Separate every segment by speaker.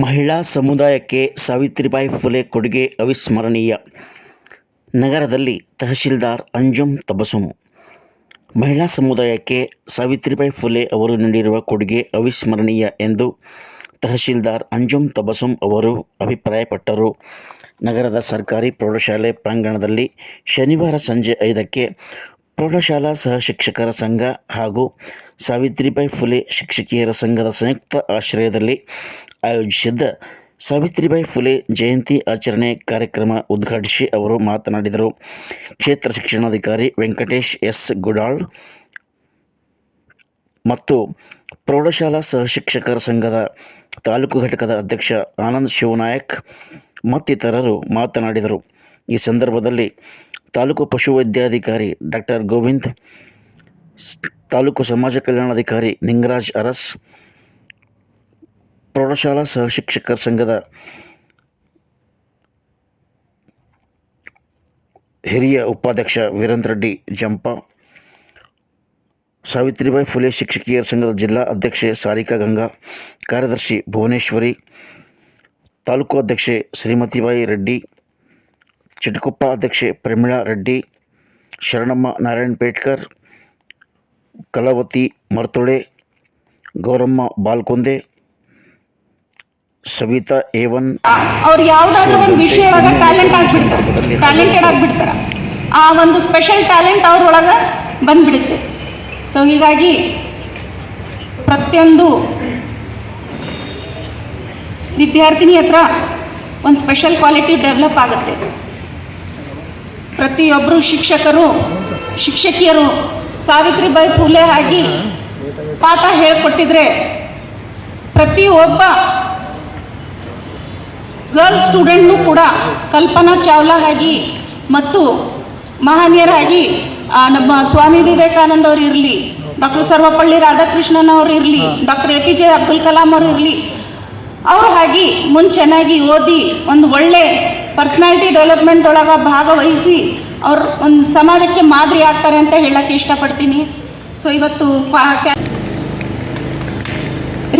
Speaker 1: ಮಹಿಳಾ ಸಮುದಾಯಕ್ಕೆ ಸಾವಿತ್ರಿಬಾಯಿ ಫುಲೆ ಕೊಡುಗೆ ಅವಿಸ್ಮರಣೀಯ. ನಗರದಲ್ಲಿ ತಹಶೀಲ್ದಾರ್ ಅಂಜುಂ ತಬಸುಮ್. ಮಹಿಳಾ ಸಮುದಾಯಕ್ಕೆ ಸಾವಿತ್ರಿಬಾಯಿ ಫುಲೆ ಅವರು ನೀಡಿರುವ ಕೊಡುಗೆ ಅವಿಸ್ಮರಣೀಯ ಎಂದು ತಹಶೀಲ್ದಾರ್ ಅಂಜುಂ ತಬಸುಮ್ ಅವರು ಅಭಿಪ್ರಾಯಪಟ್ಟರು. ನಗರದ ಸರ್ಕಾರಿ ಪ್ರೌಢಶಾಲೆ ಪ್ರಾಂಗಣದಲ್ಲಿ ಶನಿವಾರ ಸಂಜೆ 5ಕ್ಕೆ ಪ್ರೌಢಶಾಲಾ ಸಹಶಿಕ್ಷಕರ ಸಂಘ ಹಾಗೂ ಸಾವಿತ್ರಿಬಾಯಿ ಫುಲೆ ಶಿಕ್ಷಕಿಯರ ಸಂಘದ ಸಂಯುಕ್ತ ಆಶ್ರಯದಲ್ಲಿ ಆಯೋಜಿಸಿದ್ದ ಸಾವಿತ್ರಿಬಾಯಿ ಫುಲೆ ಜಯಂತಿ ಆಚರಣೆ ಕಾರ್ಯಕ್ರಮ ಉದ್ಘಾಟಿಸಿ ಅವರು ಮಾತನಾಡಿದರು. ಕ್ಷೇತ್ರ ಶಿಕ್ಷಣಾಧಿಕಾರಿ ವೆಂಕಟೇಶ್ ಎಸ್ ಗುಡಾಳ್ ಮತ್ತು ಪ್ರೌಢಶಾಲಾ ಸಹಶಿಕ್ಷಕರ ಸಂಘದ ತಾಲೂಕು ಘಟಕದ ಅಧ್ಯಕ್ಷ ಆನಂದ್ ಶಿವನಾಯಕ್ ಮತ್ತಿತರರು ಮಾತನಾಡಿದರು. ಈ ಸಂದರ್ಭದಲ್ಲಿ ತಾಲೂಕು ಪಶುವೈದ್ಯಾಧಿಕಾರಿ ಡಾಕ್ಟರ್ ಗೋವಿಂದ್, ತಾಲೂಕು ಸಮಾಜ ಕಲ್ಯಾಣಾಧಿಕಾರಿ ನಿಂಗರಾಜ್ ಅರಸ್, ಪ್ರೌಢಶಾಲಾ ಸಹಶಿಕ್ಷಕರ ಸಂಘದ ಹಿರಿಯ ಉಪಾಧ್ಯಕ್ಷ ವೀರೇಂದ್ರ ರೆಡ್ಡಿ ಜಂಪ, ಸಾವಿತ್ರಿಬಾಯಿ ಫುಲೆ ಶಿಕ್ಷಕಿಯರ ಸಂಘದ ಜಿಲ್ಲಾ ಅಧ್ಯಕ್ಷೆ ಸಾರಿಕಾ ಗಂಗಾ, ಕಾರ್ಯದರ್ಶಿ ಭುವನೇಶ್ವರಿ, ತಾಲೂಕು ಅಧ್ಯಕ್ಷೆ ಶ್ರೀಮತಿಬಾಯಿ ರೆಡ್ಡಿ, ಚಿಟಕೊಪ್ಪ ಅಧ್ಯಕ್ಷೆ ಪ್ರಮೀಳಾ ರೆಡ್ಡಿ, ಶರಣಮ್ಮ ನಾರಾಯಣ್ ಪೇಟ್ಕರ್, ಕಲಾವತಿ ಮರ್ತೊಳೆ, ಗೌರಮ್ಮ ಬಾಲ್ಕೊಂದೆ, ಸವಿತಾ ಏವನ್,
Speaker 2: ಅವ್ರು ಯಾವುದಾದ್ರೂ ಒಂದು ವಿಷಯ ಒಳಗೆ ಟ್ಯಾಲೆಂಟೆಡ್ ಆಗಿಬಿಡ್ತಾರೆ. ಆ ಒಂದು ಸ್ಪೆಷಲ್ ಟ್ಯಾಲೆಂಟ್ ಅವ್ರೊಳಗೆ ಬಂದ್ಬಿಡುತ್ತೆ. ಸೊ ಹೀಗಾಗಿ ಪ್ರತಿಯೊಂದು ವಿದ್ಯಾರ್ಥಿನಿ ಹತ್ರ ಒಂದು ಸ್ಪೆಷಲ್ ಕ್ವಾಲಿಟಿ ಡೆವಲಪ್ ಆಗುತ್ತೆ. ಪ್ರತಿಯೊಬ್ಬರು ಶಿಕ್ಷಕಿಯರು ಸಾವಿತ್ರಿಬಾಯಿ ಫುಲೆ ಆಗಿ ಪಾಠ ಹೇಳಿಕೊಟ್ಟಿದ್ರೆ ಪ್ರತಿಯೊಬ್ಬ ಗರ್ಲ್ ಸ್ಟೂಡೆಂಟ್ನೂ ಕೂಡ ಕಲ್ಪನಾ ಚಾವ್ಲಾ ಆಗಿ ಮತ್ತು ಮಹನೀಯರಾಗಿ ನಮ್ಮ ಸ್ವಾಮಿ ವಿವೇಕಾನಂದ ಅವರು ಇರಲಿ, ಡಾಕ್ಟರ್ ಸರ್ವಪಳ್ಳಿ ರಾಧಾಕೃಷ್ಣನ್ ಅವರು ಇರಲಿ, ಡಾಕ್ಟರ್ APJ ಅಬ್ದುಲ್ ಕಲಾಂ ಅವರು ಇರಲಿ, ಅವರು ಹಾಗೆ ಮುಂದೆ ಚೆನ್ನಾಗಿ ಓದಿ ಒಂದು ಒಳ್ಳೆ ಪರ್ಸ್ನಾಲಿಟಿ ಡೆವಲಪ್ಮೆಂಟ್ ಒಳಗೆ ಭಾಗವಹಿಸಿ ಅವರು ಒಂದು ಸಮಾಜಕ್ಕೆ ಮಾದರಿ ಆಗ್ತಾರೆ ಅಂತ ಹೇಳಕ್ಕೆ ಇಷ್ಟಪಡ್ತೀನಿ. ಸೊ ಇವತ್ತು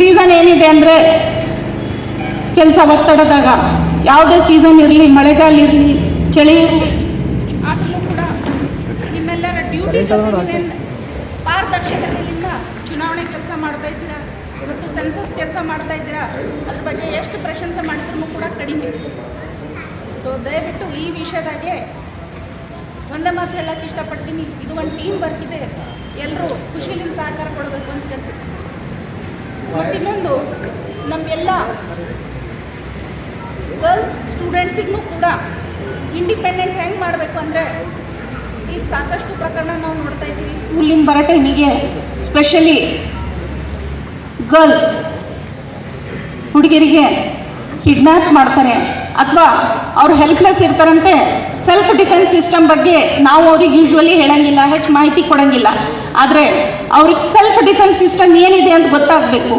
Speaker 2: ರೀಸನ್ ಏನಿದೆ ಅಂದರೆ, ಕೆಲಸ ಒತ್ತಡದಾಗ ಯಾವುದೇ ಸೀಸನ್ ಇರಲಿ, ಮಳೆಗಾಲ ಇರಲಿ, ಚಳಿ ಇರಲಿ, ಆದರೂ ಕೂಡ ನಿಮ್ಮೆಲ್ಲರ ಡ್ಯೂಟಿ ಜೊತೆ ಪಾರದರ್ಶಕತೆಯಿಂದ ಚುನಾವಣೆ ಕೆಲಸ ಮಾಡ್ತಾ ಇದ್ದೀರಾ. ಇವತ್ತು ಸೆನ್ಸಸ್ ಕೆಲಸ ಮಾಡ್ತಾ ಇದ್ದೀರಾ. ಅದ್ರ ಬಗ್ಗೆ ಎಷ್ಟು ಪ್ರಶಂಸೆ ಮಾಡಿದ್ರೂ ಕೂಡ ಕಡಿಮೆ. ಸೊ ದಯವಿಟ್ಟು ಈ ವಿಷಯದಾಗೆ ಒಂದೇ ಮಾತು ಹೇಳಕ್ಕೆ ಇಷ್ಟಪಡ್ತೀನಿ, ಇದು ಒಂದು ಟೀಮ್ ವರ್ಕ್ ಇದೆ. ಎಲ್ಲರೂ ಖುಷಿಲಿಂದ ಸಹಕಾರ ಕೊಡಬೇಕು ಅಂತ ಹೇಳ್ತೀನಿ. ಮತ್ತು ಇನ್ನೊಂದು, ನಮ್ಮೆಲ್ಲ ಗರ್ಲ್ಸ್ ಸ್ಟೂಡೆಂಟ್ಸಿಗೂ ಕೂಡ ಇಂಡಿಪೆಂಡೆಂಟ್ ಹೆಂಗೆ ಮಾಡಬೇಕು ಅಂದರೆ, ಈಗ ಸಾಕಷ್ಟು ಪ್ರಕರಣ ನಾವು ನೋಡ್ತಾ ಇದ್ದೀವಿ. ಸ್ಕೂಲಿಂದ ಬರೋ ಟೈಮಿಗೆ ಸ್ಪೆಷಲಿ ಗರ್ಲ್ಸ್ ಹುಡುಗಿಯರಿಗೆ ಕಿಡ್ನ್ಯಾಪ್ ಮಾಡ್ತಾರೆ ಅಥವಾ ಅವ್ರು ಹೆಲ್ಪ್ಲೆಸ್ ಇರ್ತಾರಂತೆ. ಸೆಲ್ಫ್ ಡಿಫೆನ್ಸ್ ಸಿಸ್ಟಮ್ ಬಗ್ಗೆ ನಾವು ಅವ್ರಿಗೆ ಯೂಶ್ವಲಿ ಹೇಳಂಗಿಲ್ಲ, ಹೆಚ್ಚು ಮಾಹಿತಿ ಕೊಡೋಂಗಿಲ್ಲ. ಆದರೆ ಅವ್ರಿಗೆ ಸೆಲ್ಫ್ ಡಿಫೆನ್ಸ್ ಸಿಸ್ಟಮ್ ಏನಿದೆ ಅಂತ ಗೊತ್ತಾಗಬೇಕು.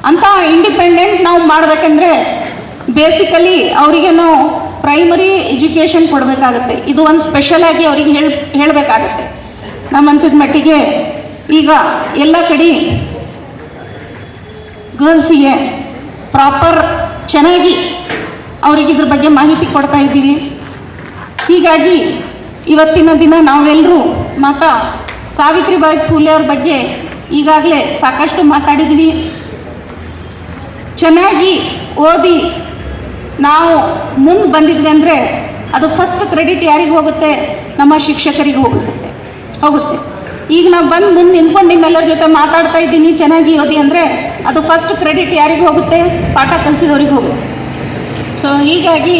Speaker 2: ಅಂತ ಇಂಡಿಪೆಂಡೆಂಟ್ ನಾವು ಮಾಡಬೇಕಂದ್ರೆ ಬೇಸಿಕಲಿ ಅವರಿಗೆ ನಾವು ಪ್ರೈಮರಿ ಎಜುಕೇಷನ್ ಕೊಡಬೇಕಾಗತ್ತೆ. ಇದು ಒಂದು ಸ್ಪೆಷಲಾಗಿ ಅವರಿಗೆ ಹೇಳಬೇಕಾಗತ್ತೆ. ನಮ್ಮ ಅನ್ಸಿದ ಮಟ್ಟಿಗೆ ಈಗ ಎಲ್ಲ ಕಡೆ ಗರ್ಲ್ಸಿಗೆ ಪ್ರಾಪರ್ ಚೆನ್ನಾಗಿ ಅವ್ರಿಗೆ ಇದ್ರ ಬಗ್ಗೆ ಮಾಹಿತಿ ಕೊಡ್ತಾ ಇದ್ದೀವಿ. ಹೀಗಾಗಿ ಇವತ್ತಿನ ದಿನ ನಾವೆಲ್ಲರೂ ಸಾವಿತ್ರಿಬಾಯಿ ಫುಲೆ ಅವ್ರ ಬಗ್ಗೆ ಈಗಾಗಲೇ ಸಾಕಷ್ಟು ಮಾತಾಡಿದ್ವಿ. ಚೆನ್ನಾಗಿ ಓದಿ ನಾವು ಮುಂದೆ ಬಂದಿದ್ವಿ ಅಂದರೆ ಅದು ಫಸ್ಟ್ ಕ್ರೆಡಿಟ್ ಯಾರಿಗೆ ಹೋಗುತ್ತೆ? ನಮ್ಮ ಶಿಕ್ಷಕರಿಗೆ ಹೋಗುತ್ತೆ. ಈಗ ನಾವು ಬಂದು ಮುಂದೆ ನಿಂತ್ಕೊಂಡು ನಿಮ್ಮೆಲ್ಲರ ಜೊತೆ ಮಾತಾಡ್ತಾ ಇದ್ದೀನಿ, ಚೆನ್ನಾಗಿ ಓದಿ ಅಂದರೆ ಅದು ಫಸ್ಟ್ ಕ್ರೆಡಿಟ್ ಯಾರಿಗೆ ಹೋಗುತ್ತೆ? ಪಾಠ ಕಲಿಸಿದವ್ರಿಗೆ ಹೋಗುತ್ತೆ. ಸೊ ಹೀಗಾಗಿ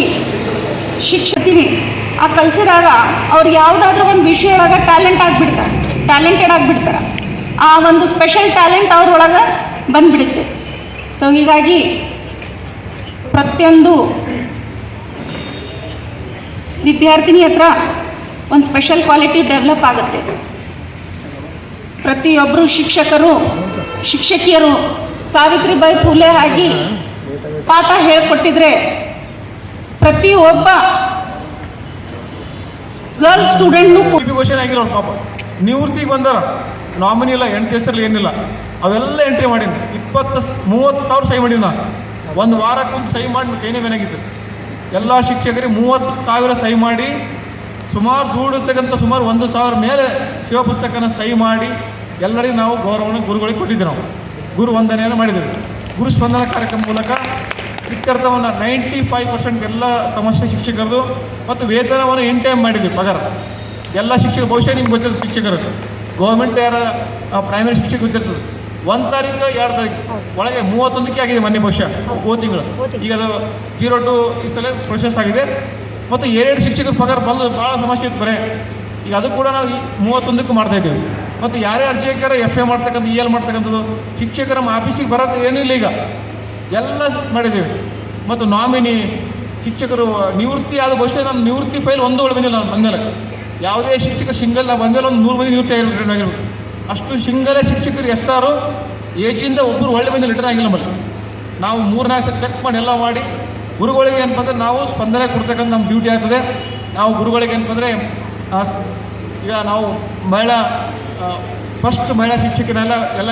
Speaker 2: ಶಿಕ್ಷಕರು ಆ ಕಲಿಸಿದಾಗ ಅವ್ರು ಯಾವುದಾದ್ರೂ ಒಂದು ವಿಷಯ ಒಳಗೆ ಟ್ಯಾಲೆಂಟೆಡ್ ಆಗಿಬಿಡ್ತಾರೆ. ಆ ಒಂದು ಸ್ಪೆಷಲ್ ಟ್ಯಾಲೆಂಟ್ ಅವ್ರೊಳಗೆ ಬಂದ್ಬಿಡುತ್ತೆ. ಸೊ ಹೀಗಾಗಿ ಪ್ರತಿಯೊಂದು ವಿದ್ಯಾರ್ಥಿನಿ ಹತ್ರ ಒಂದು ಸ್ಪೆಷಲ್ ಕ್ವಾಲಿಟಿ ಡೆವಲಪ್ ಆಗುತ್ತೆ. ಪ್ರತಿಯೊಬ್ಬರು ಶಿಕ್ಷಕಿಯರು ಸಾವಿತ್ರಿಬಾಯಿ ಫುಲೆ ಆಗಿ ಪಾಠ ಹೇಳಿಕೊಟ್ಟಿದ್ರೆ ಪ್ರತಿಯೊಬ್ಬ ಗರ್ಲ್ ಸ್ಟೂಡೆಂಟ್ನೂ
Speaker 3: ಘೋಷಣೆ ಆಗಿರೋರು ಪಾಪ ನಿವೃತ್ತಿಗೆ ಬಂದಾರ. ನಾಮಿನಿ ಇಲ್ಲ, ಹೆಣ್ತಿ ಹೆಸರಲ್ಲಿ ಏನಿಲ್ಲ, ಅವೆಲ್ಲ ಎಂಟ್ರಿ ಮಾಡೀನಿ. 20-30 ಸಾವಿರ ಸಹಿ ಮಾಡೀನಿ ನಾನು. ಒಂದು ವಾರಕ್ಕೊಂದು ಸಹಿ ಮಾಡಿ ಕೈನೇ ಬೆನಾಗಿತ್ತು. ಎಲ್ಲ ಶಿಕ್ಷಕರಿಗೆ 30,000 ಸಹಿ ಮಾಡಿ ಸುಮಾರು ದುಡಿರ್ತಕ್ಕಂಥ ಸುಮಾರು 1,000 ಮೇಲೆ ಶಿವ ಪುಸ್ತಕನ ಸಹಿ ಮಾಡಿ ಎಲ್ಲರಿಗೂ ನಾವು ಗೌರವವನ್ನು ಗುರುಗಳಿಗೆ ಕೊಟ್ಟಿದ್ದೀವಿ. ನಾವು ಗುರು ವಂದನೆಯನ್ನು ಮಾಡಿದ್ದೀವಿ. ಗುರು ಸ್ಪಂದನ ಕಾರ್ಯಕ್ರಮ ಮೂಲಕ ಇತ್ಯರ್ಥವನ್ನು 95% ಎಲ್ಲ ಸಮಸ್ಯೆ ಶಿಕ್ಷಕರದು ಮತ್ತು ವೇತನವನ್ನು ಇನ್ ಟೈಮ್ ಮಾಡಿದ್ವಿ. ಪಗಾರ ಎಲ್ಲ ಶಿಕ್ಷಕರು ಬಹುಶಃ ನಿಮ್ಗೆ ಗೊತ್ತಿರ್ತದೆ, ಶಿಕ್ಷಕರು ಗೌರ್ಮೆಂಟ್ ಯಾರ ಪ್ರೈಮರಿ ಶಿಕ್ಷಕ ಗೊತ್ತಿರ್ತದೆ. 1 ತಾರೀಕು 2 ತಾರೀಕು ಒಳಗೆ 31ಕ್ಕೆ ಆಗಿದೆ ಮೊನ್ನೆ, ಬಹುಶಃ ಹೋದ ತಿಂಗಳು. ಈಗ ಅದು 02 ಈ ಸಲ ಪ್ರೊಸೆಸ್ ಆಗಿದೆ. ಮತ್ತು 2 ಶಿಕ್ಷಕರ ಪಗಾರ ಬಂದು ಭಾಳ ಸಮಸ್ಯೆ ಇತ್ತು ಬರೇ. ಈಗ ಅದು ಕೂಡ ನಾವು 31ಕ್ಕೆ ಮಾಡ್ತಾಯಿದ್ದೀವಿ. ಮತ್ತು ಯಾರೇ ಅರ್ಜಿ ಹಾಕ್ಯಾರ FA ಮಾಡ್ತಕ್ಕಂಥ EL ಮಾಡ್ತಕ್ಕಂಥದ್ದು ಶಿಕ್ಷಕರ ನಮ್ಮ ಆಫೀಸಿಗೆ ಬರೋದು ಏನಿಲ್ಲ. ಈಗ ಎಲ್ಲ ಮಾಡಿದ್ದೀವಿ. ಮತ್ತು ನಾಮಿನಿ ಶಿಕ್ಷಕರು ನಿವೃತ್ತಿ ಆದ ಬಹುಶಃ ನನ್ನ ನಿವೃತ್ತಿ ಫೈಲ್ ಒಂದು ಬಂದಿಲ್ಲ. ನಾನು ಬಂದಮೇಲೆ ಯಾವುದೇ ಶಿಕ್ಷಕ ಸಿಂಗಲ್ ನಾವು ಬಂದಮೇಲೆ ಒಂದು 100 ಮಂದಿ ನಿವೃತ್ತಿ ಆಗಿರ್ಬೇಕು. ಅಷ್ಟು ಸಿಂಗಲೇ ಶಿಕ್ಷಕರು SR ಏಜಿಂದ ಒಬ್ಬರು ಒಳ್ಳೆ ಬಂದು ರಿಟರ್ನ್ ಆಗಿಲ್ಲ. ನಮ್ಮಲ್ಲಿ ನಾವು 3-4 ಚೆಕ್ ಮಾಡಿ ಎಲ್ಲ ಮಾಡಿ ಗುರುಗಳಿಗೆ ಏನಪ್ಪ ಅಂದರೆ ನಾವು ಸ್ಪಂದನೆ ಕೊಡ್ತಕ್ಕಂಥ ನಮ್ಮ ಡ್ಯೂಟಿ ಆಗ್ತದೆ. ನಾವು ಗುರುಗಳಿಗೆ ಏನಪ್ಪ ಅಂದರೆ ಈಗ ನಾವು ಫಸ್ಟ್ ಮಹಿಳಾ ಶಿಕ್ಷಕರೆಲ್ಲ